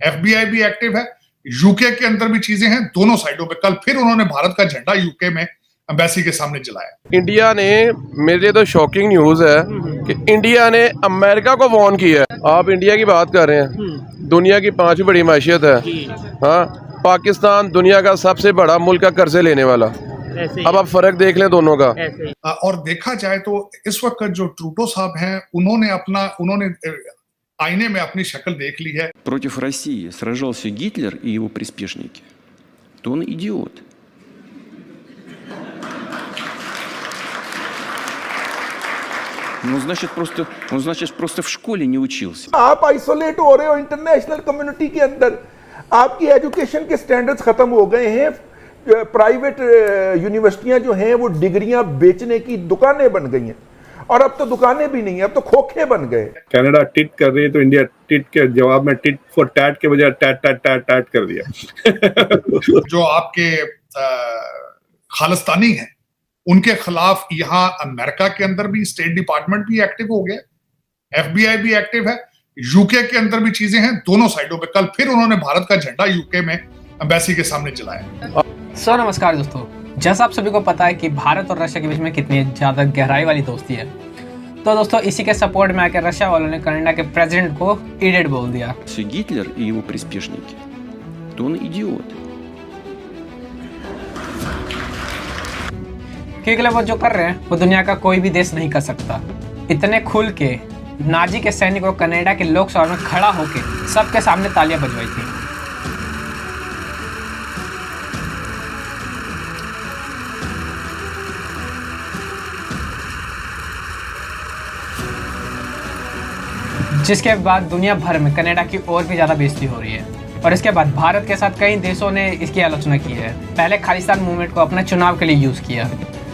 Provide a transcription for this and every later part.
FBI भी active है, UK के अंदर भी चीजें हैं, दोनों साइडों पे। कल फिर उन्होंने भारत का झंडा यूके में एम्बेसी के सामने जलाया। इंडिया ने, मेरे लिए तो शॉकिंग न्यूज़ है कि इंडिया ने अमेरिका को वार्न किया है। आप इंडिया की बात कर रहे हैं, दुनिया की 5वीं बड़ी मैशियत है। हाँ, पाकिस्तान दुनिया का सबसे बड़ा मुल्क है कर्जे लेने वाला। अब आप फर्क देख लें दोनों का। और देखा जाए तो इस वक्त जो ट्रूडो साहब हैं, उन्होंने आईने में अपनी शक्ल देख ली है। Против России сражался Гитлер и его приспешники, то он идиот. Он значит просто в школе не учился. आप आइसोलेट हो रहे हो इंटरनेशनल कम्युनिटी के अंदर, आपकी एजुकेशन के स्टैंडर्ड्स खत्म हो गए हैं। प्राइवेट यूनिवर्सिटियां जो हैं वो डिग्रियां बेचने की दुकानें बन गई हैं, और अब तो दुकानें भी नहीं है, अब तो खोखे बन गए। कनाडा टिट कर रही है तो इंडिया टिट के जवाब में टिट फॉर टैट के बजाय टैट टैट टैट टैट कर दिया। जो आपके खालिस्तानी हैं उनके खिलाफ यहाँ अमेरिका के अंदर भी स्टेट डिपार्टमेंट भी एक्टिव हो गया, एफबीआई भी एक्टिव है, यूके के अंदर भी चीजें हैं, दोनों साइडों पे। कल फिर उन्होंने भारत का झंडा यूके में एम्बेसी के सामने जलाया। नमस्कार दोस्तों, जैसा आप सभी को पता है कि भारत और रशिया के बीच में कितनी ज़्यादा गहराई वाली दोस्ती है, तो दोस्तों इसी के सपोर्ट में आकर रशिया वालों ने कनाडा के प्रेसिडेंट को इडियट बोल दिया। Гитлер и его приспешники, то он идиот. क्योंकि वो जो कर रहे हैं वो दुनिया का कोई भी देश नहीं कर सकता। इतने खुल के नाजी के सैनिकों कनाडा के लोकसभा में खड़ा होकर सबके सामने तालियां बजवाई थी। जिसके बाद दुनिया भर में कनाडा की और भी ज़्यादा बेइज्जती हो रही है, और इसके बाद भारत के साथ कई देशों ने इसकी आलोचना की है। पहले खालिस्तान मूवमेंट को अपने चुनाव के लिए यूज़ किया,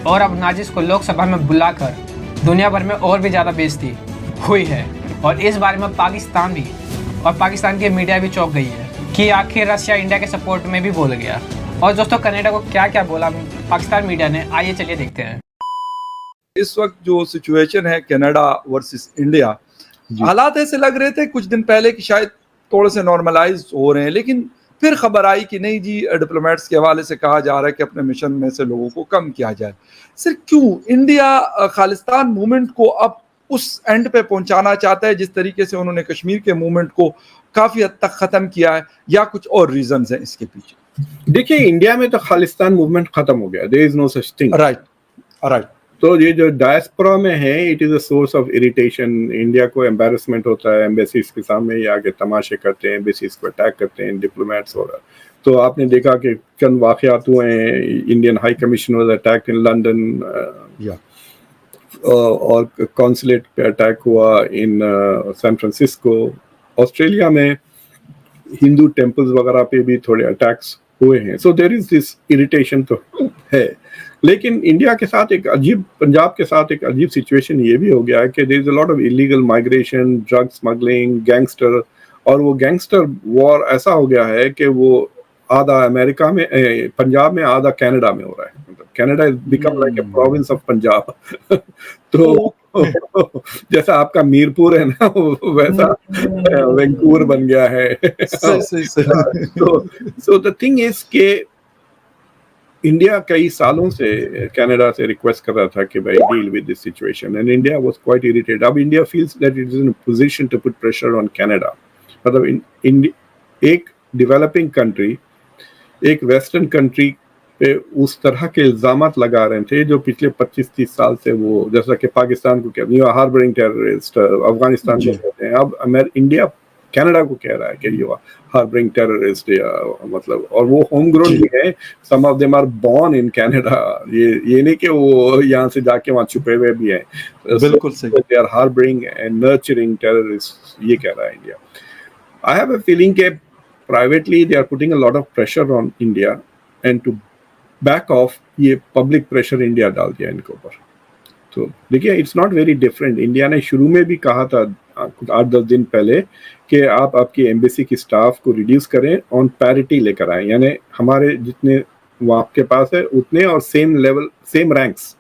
और अब नाजिस को लोकसभा में बुलाकर दुनिया भर में और भी ज़्यादा बेइज्जती हुई है। और इस बारे में पाकिस्तान भी और पाकिस्तान की मीडिया भी चौंक गई है कि आखिर रशिया इंडिया के सपोर्ट में भी बोल गया। और दोस्तों कनाडा को क्या क्या बोला पाकिस्तान मीडिया ने, आइए चलिए देखते हैं। इस वक्त जो सिचुएशन है कनाडा वर्सेस इंडिया, हालात ऐसे लग रहे थे कुछ दिन पहले कि शायद थोड़े से नॉर्मलाइज हो रहे हैं, लेकिन फिर खबर आई कि नहीं जी, डिप्लोमेट्स के हवाले से कहा जा रहा है कि अपने मिशन में से लोगों को कम किया जाए। सर क्यों इंडिया खालिस्तान मूवमेंट को अब उस एंड पे पहुंचाना चाहता है जिस तरीके से उन्होंने कश्मीर के मूवमेंट को काफी हद तक खत्म किया है, या कुछ और रीजंस हैं इसके पीछे? देखिए, इंडिया में तो खालिस्तान मूवमेंट खत्म हो गया, there is no such thing. Right. तो ये जो डायस्पोरा में है, it is a source of irritation. India को एम्बैरेसमेंट होता है, एम्बेसीज के सामने ही आके तमाशे करते हैं, एम्बेसीज को अटैक करते हैं डिप्लोमेट्स वगैरह। तो आपने देखा कि चंद वाकयात हुए हैं, Indian high commission was attacked in London, और कॉन्सुलेट पे अटैक हुआ इन सैन फ्रांसिस्को। ऑस्ट्रेलिया में हिंदू टेम्पल्स वगैरह पे भी थोड़े अटैक्स हुए हैं। So there is this irritation तो है, लेकिन इंडिया के साथ पंजाब के साथ एक अजीब सिचुएशन ये भी हो गया है कि there is a lot of illegal migration, drug smuggling, gangster, और वो गैंगस्टर वॉर ऐसा हो गया है कि वो आधा अमेरिका में, पंजाब में, आधा कनाडा में हो रहा है। मतलब Canada is become like a province of Punjab. तो जैसा आपका मीरपुर है ना, वैसा वैंकूवर बन गया है। तो द थिंग इज के इंडिया कई सालों से कनाडा से रिक्वेस्ट कर रहा था कि भाई deal with this situation, and India was quite irritated. अब India feels that it is in a position to put pressure on Canada. मतलब एक डेवलपिंग कंट्री, एक वेस्टर्न कंट्री पे उस तरह के इल्जामात लगा रहे थे जो पिछले 25-30 साल से वो, जैसा कि पाकिस्तान को कहते हैं हार्बरिंग टेररिस्ट, अफगानिस्तान को कहते हैं, अब इंडिया कनाडा को कह रहा है कि यू आर हार्बरिंग टेररिस्ट, मतलब, और वो होम ग्रोन भी है। Some of them are born in Canada. ये नहीं कि वो यहाँ से जाके वहाँ छुपे हुए भी हैं। बिल्कुल सही। They are harbouring and nurturing terrorist, ये कह रहा है India. I have a feeling के privately they are putting a lot of pressure on India, and to back off ये पब्लिक प्रेशर इंडिया डाल दिया इनके ऊपर। तो देखिए, it's not very different. India ने शुरू में भी कहा था कुछ 8-10 दिन पहले कि आप आपकी एम्बेसी की स्टाफ को रिड्यूस करें, ऑन पैरिटी लेकर आए, यानी हमारे जितने वो आपके पास है उतने और सेम लेवल, सेम रैंक्स।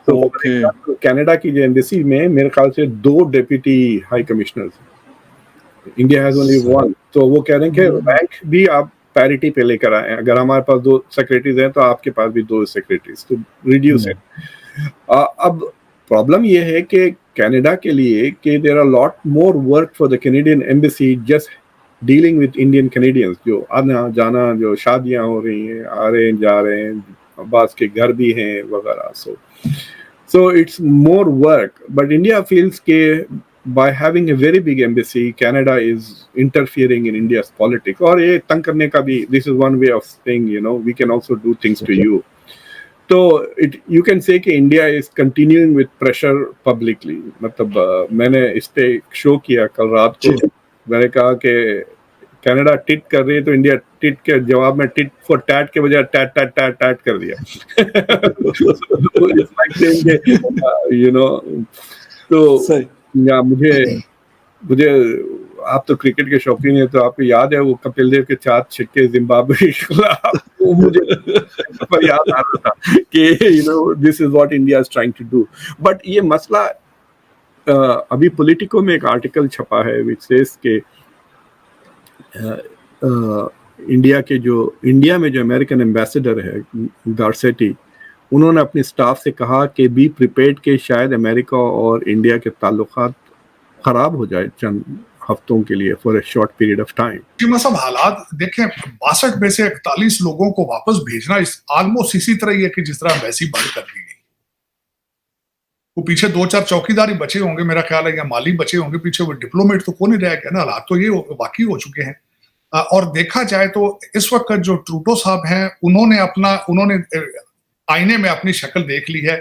तो कनाडा की जो एम्बेसी में मेरे ख्याल से 2 deputy high commissioners, India has only one, तो वो कह रहे हैं कि रैंक भी आप पैरिटी पे लेकर आए। अगर हमारे पास 2 सेक्रेटरीज हैं तो आपके पास भी 2 सेक्रेटरीज, तो रिड्यूस है। अब प्रॉब्लम ये है कि कनाडा के लिए कि there are lot more work for the Canadian embassy just dealing with Indian Canadians, जो आना जाना, जो शादियां हो रही हैं, आ रहे हैं जा रहे हैं, बास के घर भी हैं वगैरह। So it's more work, but India feels that by having a very big embassy, Canada is interfering in India's politics. और ये तंग करने का भी, this is one way of saying, you know, we can also do things to you. तो you can say कि India is continuing with pressure publicly. मतलब मैंने इस पे शो किया कल रात को, मैंने कहा कि कनाडा टिट कर रही है तो इंडिया टिट के जवाब में टिट फॉर टैट के बजाय टैट टैट टैट टैट कर दिया। यू नो, तो या मुझे आप तो क्रिकेट के शौकीन है, तो आपको याद है वो कपिल देव के 4 छक्के जिम्बाब्वे के खिलाफ, वो मुझे पर याद आ रहा था कि you know this is what India is trying to do. But ये मसला अभी पॉलिटिको में एक आर्टिकल छपा है विच सेज के इंडिया में जो अमेरिकन एम्बेसडर है गार्सेटी, उन्होंने अपने स्टाफ से कहा कि बी प्रिपेयर्ड के शायद अमेरिका और इंडिया के ताल्लुकात खराब हो जाए चंद हफ्तों के लिए, for a short period of time. सब हालात देखें, 62 में से 41 लोगों को वापस भेजना ऑलमोस्ट इसी तरह ही है कि जिस तरह वैसी बंद कर दी गई। वो पीछे 2-4 चौकीदारी बचे होंगे मेरा ख्याल है, या माली बचे होंगे पीछे, वो डिप्लोमेट तो कौन ही रह गया ना। हालात तो ये वाकई हो चुके हैं। और देखा जाए तो इस वक्त जो ट्रूडो साहब हैं, उन्होंने आईने में अपनी शक्ल देख ली है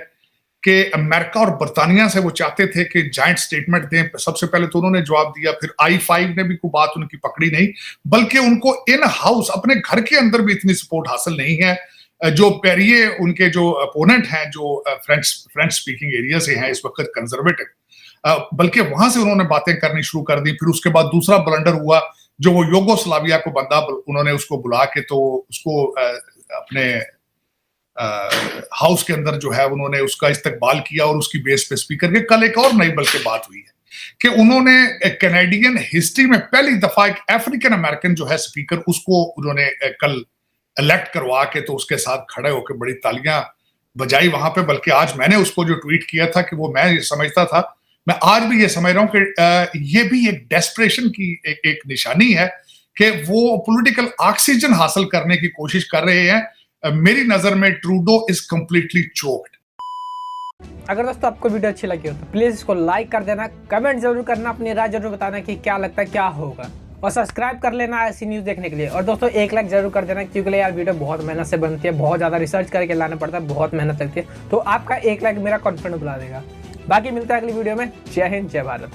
कि अमेरिका और बर्तानिया से वो चाहते थे कि जॉइंट स्टेटमेंट दें। सबसे पहले तो उन्होंने जवाब दिया, फिर I-5 ने भी कोई बात उनकी पकड़ी नहीं, बल्कि उनको इन हाउस अपने घर के अंदर भी इतनी सपोर्ट हासिल नहीं है। जो पेरिये उनके जो अपोनेंट हैं, जो फ्रेंच स्पीकिंग एरिया से हैं इस वक्त कंजर्वेटिव, बल्कि वहां से उन्होंने बातें करनी शुरू कर दी। फिर उसके बाद दूसरा ब्लंडर हुआ जो वो योगोस्लाविया को बंदा उन्होंने उसको बुला के तो उसको अपने हाउस के अंदर जो है उन्होंने उसका इस्तकबाल किया और उसकी बेस पे स्पीकर के कल एक और नई बल्कि बात हुई है कि उन्होंने कैनेडियन हिस्ट्री में पहली दफा एक अफ्रीकन अमेरिकन जो है स्पीकर, उसको उन्होंने कल इलेक्ट करवा के तो उसके साथ खड़े होकर बड़ी तालियां बजाई वहां पे। बल्कि आज मैंने उसको जो ट्वीट किया था कि वो मैं समझता था, मैं आज भी ये समझ रहा हूं कि ये भी एक डेस्परेशन की एक निशानी है कि वो पॉलिटिकल ऑक्सीजन हासिल करने की कोशिश कर रहे हैं। मेरी नजर में ट्रूडो इज कंप्लीटली चोक्ड। अगर दोस्तों आपको वीडियो अच्छी लगी हो तो प्लीज इसको लाइक कर देना, कमेंट जरूर करना, अपनी राय जरूर बताना कि क्या लगता है क्या होगा, और सब्सक्राइब कर लेना ऐसी न्यूज़ देखने के लिए। और दोस्तों 1 लाइक जरूर कर देना, क्योंकि यार वीडियो बहुत मेहनत से बनती है, बहुत ज़्यादा रिसर्च करके लाना पड़ता है, बहुत मेहनत लगती है। तो आपका 1 लाइक मेरा कॉन्फिडेंस बढ़ा देगा। बाकी मिलता है अगली वीडियो में। जय हिंद, जय भारत।